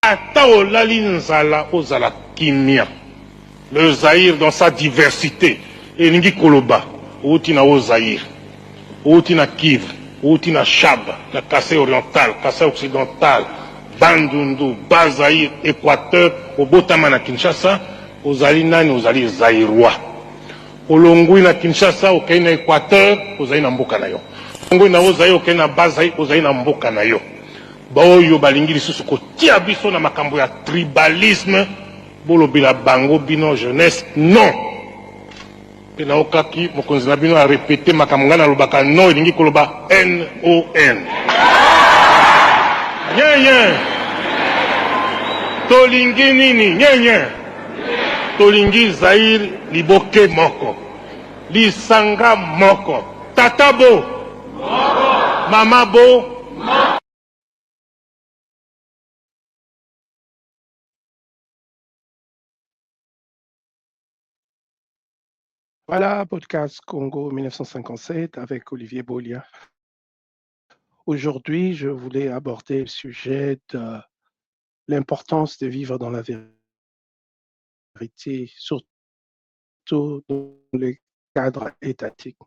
Atao Lalinzala Ozala Kimia. Le Zaïre dans sa diversité. Et Ningi Koloba. Outina au Zaïre. Outina Kivre. Outina Chab. La Kassai orientale. Kassai occidentale. Bandundu. Bazaïre. Équateur. Au Botamana Kinshasa. Ozali Nani. Ozali Zaïrois. Olongui na Kinshasa. Okei na Équateur. Ozali na Mboka na yo. Olongui na Ozaïre. Okei na Bazaïre. Ozali na Mboka na yo. Baoyo balingi lisusu kotia biso na makambo ya tribalisme bolobela bango bino jeunesse non pena okaki mokonzi na bino a répété makambo ngana lobaka non elingi koloba NON nyenye tolingi nini nyenye tolingi Zaïre liboke moko lisanga moko tatabo moko mamabo moko. Voilà, podcast Congo 1957 avec Olivier Bolia. Aujourd'hui, je voulais aborder le sujet de l'importance de vivre dans la vérité, surtout dans le cadre étatique.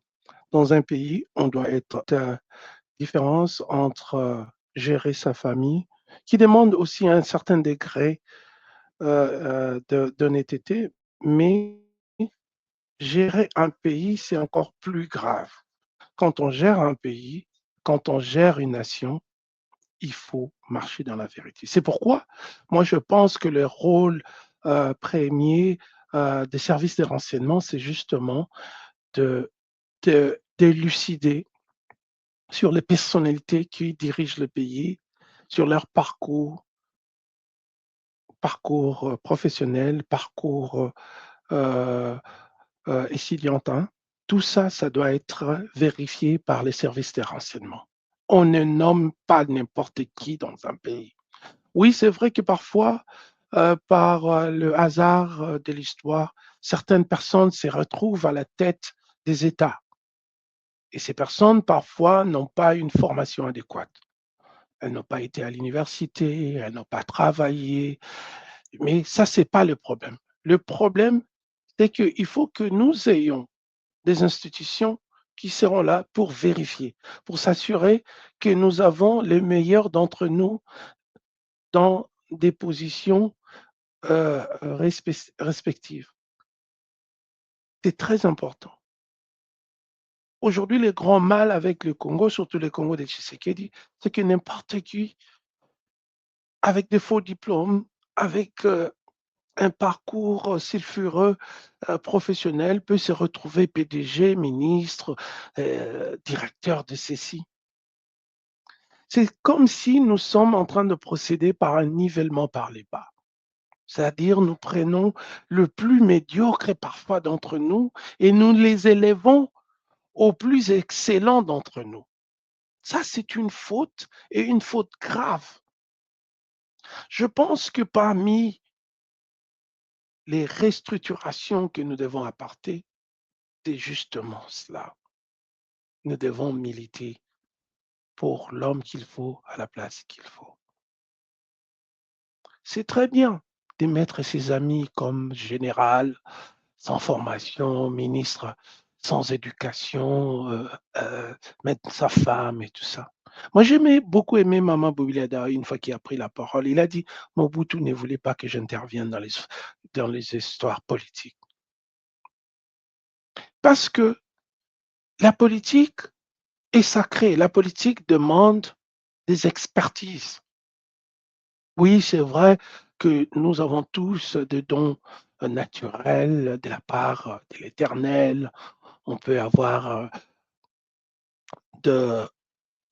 Dans un pays, on doit être de différence entre gérer sa famille, qui demande aussi un certain degré d'honnêteté, mais gérer un pays, c'est encore plus grave. Quand on gère un pays, quand on gère une nation, il faut marcher dans la vérité. C'est pourquoi moi je pense que le rôle premier des services de renseignement, c'est justement d'élucider sur les personnalités qui dirigent le pays, sur leur parcours professionnel, parcours étudiantin. Tout ça, ça doit être vérifié par les services de renseignement. On ne nomme pas n'importe qui dans un pays. Oui, c'est vrai que parfois, par le hasard de l'histoire, certaines personnes se retrouvent à la tête des États. Et ces personnes, parfois, n'ont pas une formation adéquate. Elles n'ont pas été à l'université, elles n'ont pas travaillé. Mais ça, ce n'est pas le problème. Le problème, c'est qu'il faut que nous ayons des institutions qui seront là pour vérifier, pour s'assurer que nous avons les meilleurs d'entre nous dans des positions respectives. C'est très important. Aujourd'hui, le grand mal avec le Congo, surtout le Congo de Tshisekedi, c'est que n'importe qui, avec des faux diplômes, avec un parcours sulfureux professionnel, peut se retrouver PDG, ministre, directeur de ceci. C'est comme si nous sommes en train de procéder par un nivellement par les bas. C'est-à-dire, nous prenons le plus médiocre parfois d'entre nous et nous les élevons au plus excellent d'entre nous. Ça, c'est une faute et une faute grave. Je pense que parmi les restructurations que nous devons apporter, c'est justement cela. Nous devons militer pour l'homme qu'il faut à la place qu'il faut. C'est très bien de mettre ses amis comme général, sans formation, ministre sans éducation, mettre sa femme et tout ça. Moi, beaucoup aimé Maman Boubiliada une fois qu'il a pris la parole. Il a dit « Mobutu ne voulait pas que j'intervienne dans les histoires politiques. » Parce que la politique est sacrée. La politique demande des expertises. Oui, c'est vrai que nous avons tous des dons naturels de la part de l'Éternel. On peut avoir de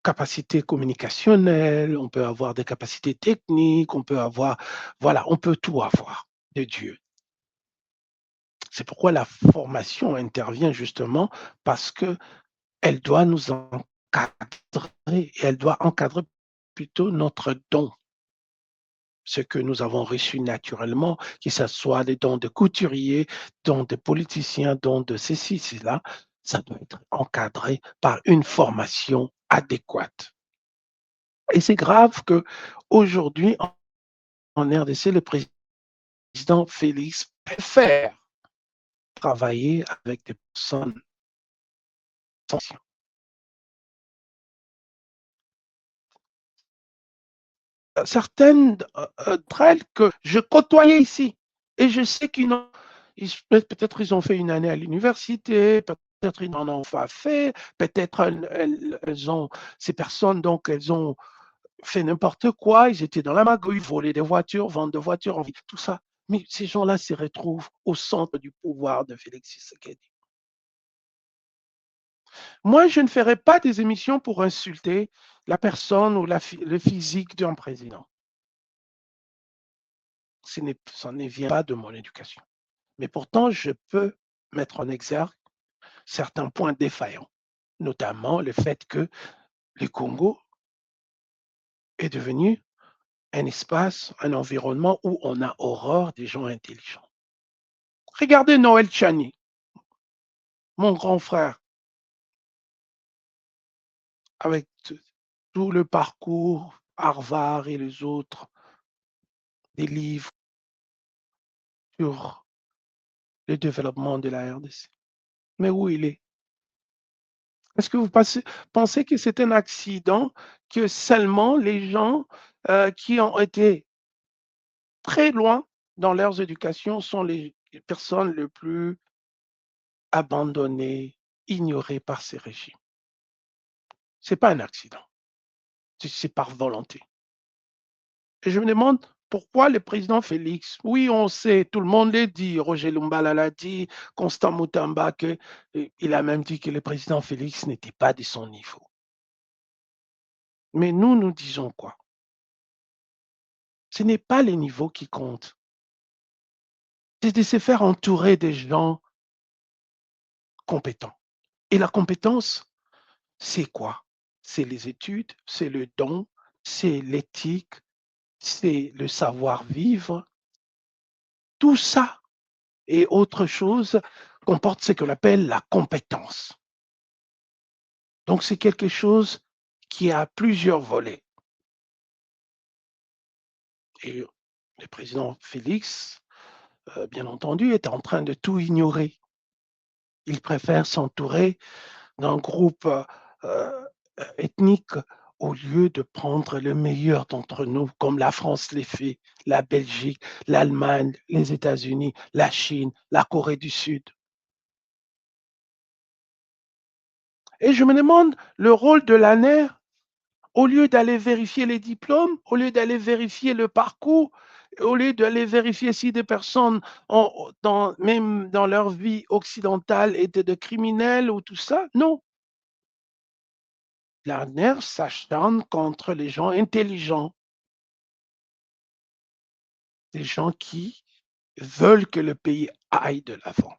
capacités communicationnelles, on peut avoir des capacités techniques, on peut tout avoir de Dieu. C'est pourquoi la formation intervient justement parce qu'elle doit nous encadrer et elle doit encadrer plutôt notre don. Ce que nous avons reçu naturellement, que ce soit des dons de couturiers, dons de politiciens, dons de ceci, cela, ça doit être encadré par une formation adéquate. Et c'est grave qu'aujourd'hui, RDC, le président Félix préfère travailler avec des personnes sans certaines d'entre elles que je côtoyais ici. Et je sais peut-être ils ont fait une année à l'université, peut-être ils n'en ont pas fait, peut-être elles ont, ces personnes, donc elles ont fait n'importe quoi, ils étaient dans la magouille, volaient des voitures, vendent des voitures, tout ça. Mais ces gens-là se retrouvent au centre du pouvoir de Félix Tshisekedi. Moi, je ne ferai pas des émissions pour insulter la personne ou le physique d'un président. Ça ne vient pas de mon éducation. Mais pourtant, je peux mettre en exergue certains points défaillants, notamment le fait que le Congo est devenu un espace, un environnement où on a horreur des gens intelligents. Regardez Noël Chani, mon grand frère, avec tout le parcours, Harvard et les autres, des livres sur le développement de la RDC. Mais où il est? Est-ce que vous pensez que c'est un accident que seulement les gens qui ont été très loin dans leurs éducations sont les personnes les plus abandonnées, ignorées par ces régimes? Ce n'est pas un accident, c'est par volonté. Et je me demande pourquoi le président Félix, oui, on sait, tout le monde l'a dit, Roger Lumbala l'a dit, Constant Mutamba, il a même dit que le président Félix n'était pas de son niveau. Mais nous disons quoi? Ce n'est pas le niveau qui compte, c'est de se faire entourer des gens compétents. Et la compétence, c'est quoi? C'est les études, c'est le don, c'est l'éthique, c'est le savoir-vivre. Tout ça et autre chose comporte ce qu'on appelle la compétence. Donc, c'est quelque chose qui a plusieurs volets. Et le président Félix, bien entendu, est en train de tout ignorer. Il préfère s'entourer d'un groupe ethnique au lieu de prendre le meilleur d'entre nous, comme la France l'est fait, la Belgique, l'Allemagne, les États-Unis, la Chine, la Corée du Sud. Et je me demande le rôle de l'ANER, au lieu d'aller vérifier les diplômes, au lieu d'aller vérifier le parcours, au lieu d'aller vérifier si des personnes, même dans leur vie occidentale, étaient des criminels ou tout ça, non. L'ANER s'acharne contre les gens intelligents, des gens qui veulent que le pays aille de l'avant.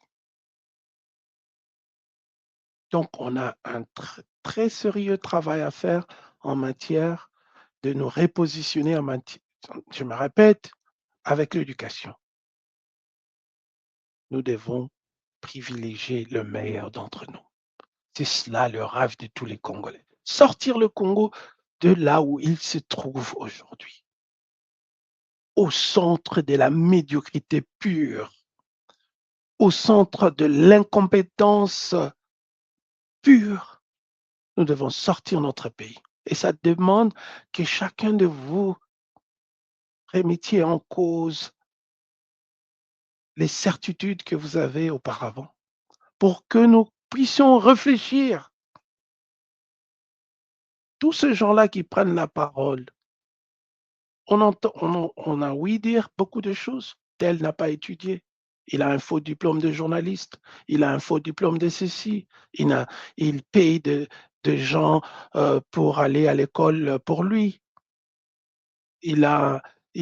Donc, on a un très sérieux travail à faire en matière de nous repositionner je me répète, avec l'éducation. Nous devons privilégier le meilleur d'entre nous. C'est cela le rêve de tous les Congolais. Sortir le Congo de là où il se trouve aujourd'hui, au centre de la médiocrité pure, au centre de l'incompétence pure. Nous devons sortir notre pays. Et ça demande que chacun de vous remettiez en cause les certitudes que vous avez auparavant pour que nous puissions réfléchir. Tous ces gens-là qui prennent la parole, on a ouï dire beaucoup de choses. Tel n'a pas étudié. Il a un faux diplôme de journaliste. Il a un faux diplôme de ceci. Il paye de gens pour aller à l'école pour lui. Il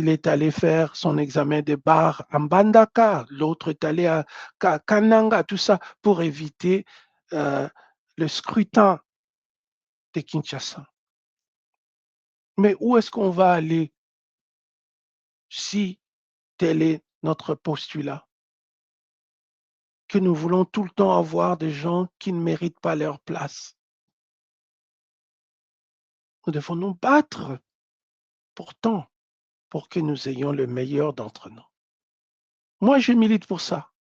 est allé faire son examen de bar à Mbandaka. L'autre est allé à Kananga. Tout ça pour éviter le scrutin de Kinshasa. Mais où est-ce qu'on va aller si tel est notre postulat? Que nous voulons tout le temps avoir des gens qui ne méritent pas leur place. Nous devons nous battre. Pourtant, pour que nous ayons le meilleur d'entre nous. Moi, je milite pour ça.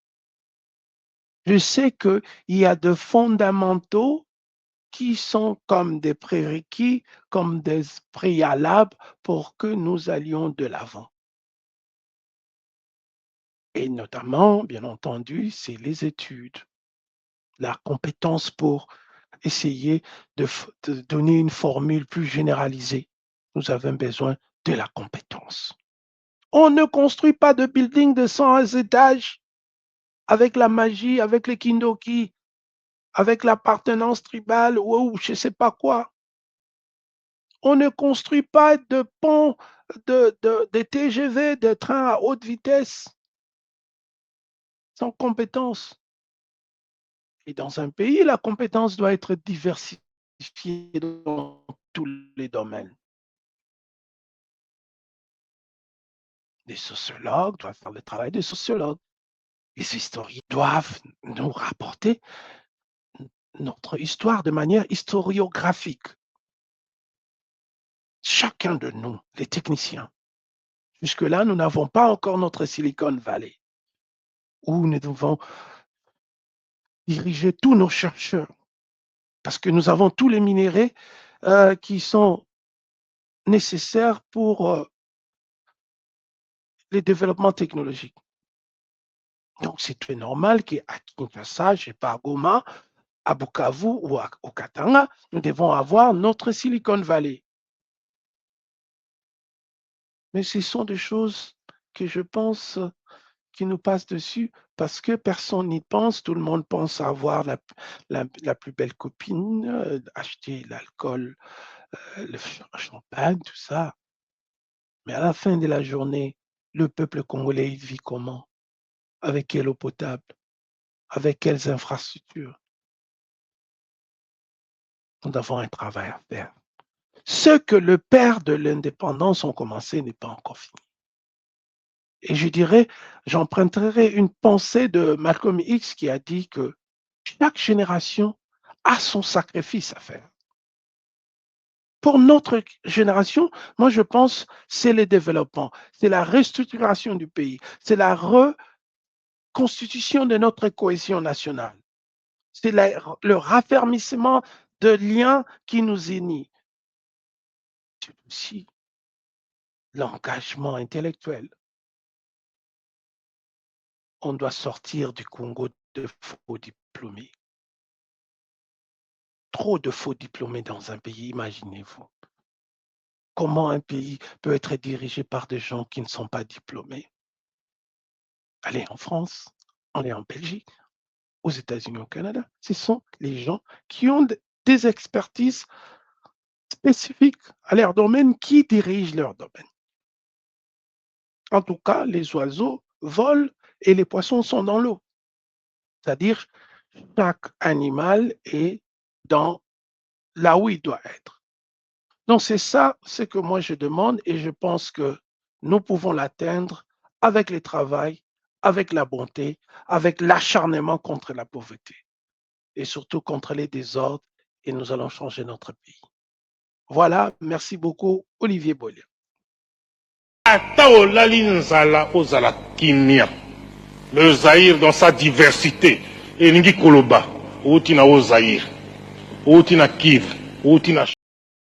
Je sais qu'il y a de fondamentaux qui sont comme des prérequis, comme des préalables pour que nous allions de l'avant. Et notamment, bien entendu, c'est les études, la compétence pour essayer de donner une formule plus généralisée. Nous avons besoin de la compétence. On ne construit pas de building de 100 étages avec la magie, avec les kindoki, avec l'appartenance tribale ou je ne sais pas quoi. On ne construit pas de ponts, de TGV, de trains à haute vitesse sans compétence. Et dans un pays, la compétence doit être diversifiée dans tous les domaines. Les sociologues doivent faire le travail des sociologues. Les historiens doivent nous rapporter notre histoire de manière historiographique. Chacun de nous, les techniciens, jusque-là, nous n'avons pas encore notre Silicon Valley, où nous devons diriger tous nos chercheurs, parce que nous avons tous les minéraux qui sont nécessaires pour les développements technologiques. Donc, c'est très normal qu'à Kinshasa, je ne sais pas, à Goma, à Bukavu ou au Katanga, nous devons avoir notre Silicon Valley. Mais ce sont des choses que je pense qui nous passent dessus parce que personne n'y pense. Tout le monde pense avoir la plus belle copine, acheter l'alcool, le champagne, tout ça. Mais à la fin de la journée, le peuple congolais il vit comment? Avec quelle eau potable? Avec quelles infrastructures? Nous avons un travail à faire. Ce que le père de l'indépendance ont commencé n'est pas encore fini. Et je dirais, j'emprunterai une pensée de Malcolm X qui a dit que chaque génération a son sacrifice à faire. Pour notre génération, moi je pense c'est le développement, c'est la restructuration du pays, c'est la reconstitution de notre cohésion nationale, c'est le raffermissement de liens qui nous unissent. C'est aussi l'engagement intellectuel. On doit sortir du Congo de faux diplômés. Trop de faux diplômés dans un pays, imaginez-vous. Comment un pays peut être dirigé par des gens qui ne sont pas diplômés? Allez en France, allez en Belgique, aux États-Unis, au Canada. Ce sont les gens qui ont des expertises spécifiques à leur domaine, qui dirigent leur domaine. En tout cas, les oiseaux volent et les poissons sont dans l'eau. C'est-à-dire, chaque animal est dans là où il doit être. Donc, c'est ça ce que moi je demande et je pense que nous pouvons l'atteindre avec le travail, avec la bonté, avec l'acharnement contre la pauvreté et surtout contre les désordres et nous allons changer notre pays. Voilà, merci beaucoup, Olivier Bolia. Ata olali nzala ozala kimia. Le Zaïre dans sa diversité. Et ningi koloba. Outi na o Zaïre. Outi na Kivu. Outi na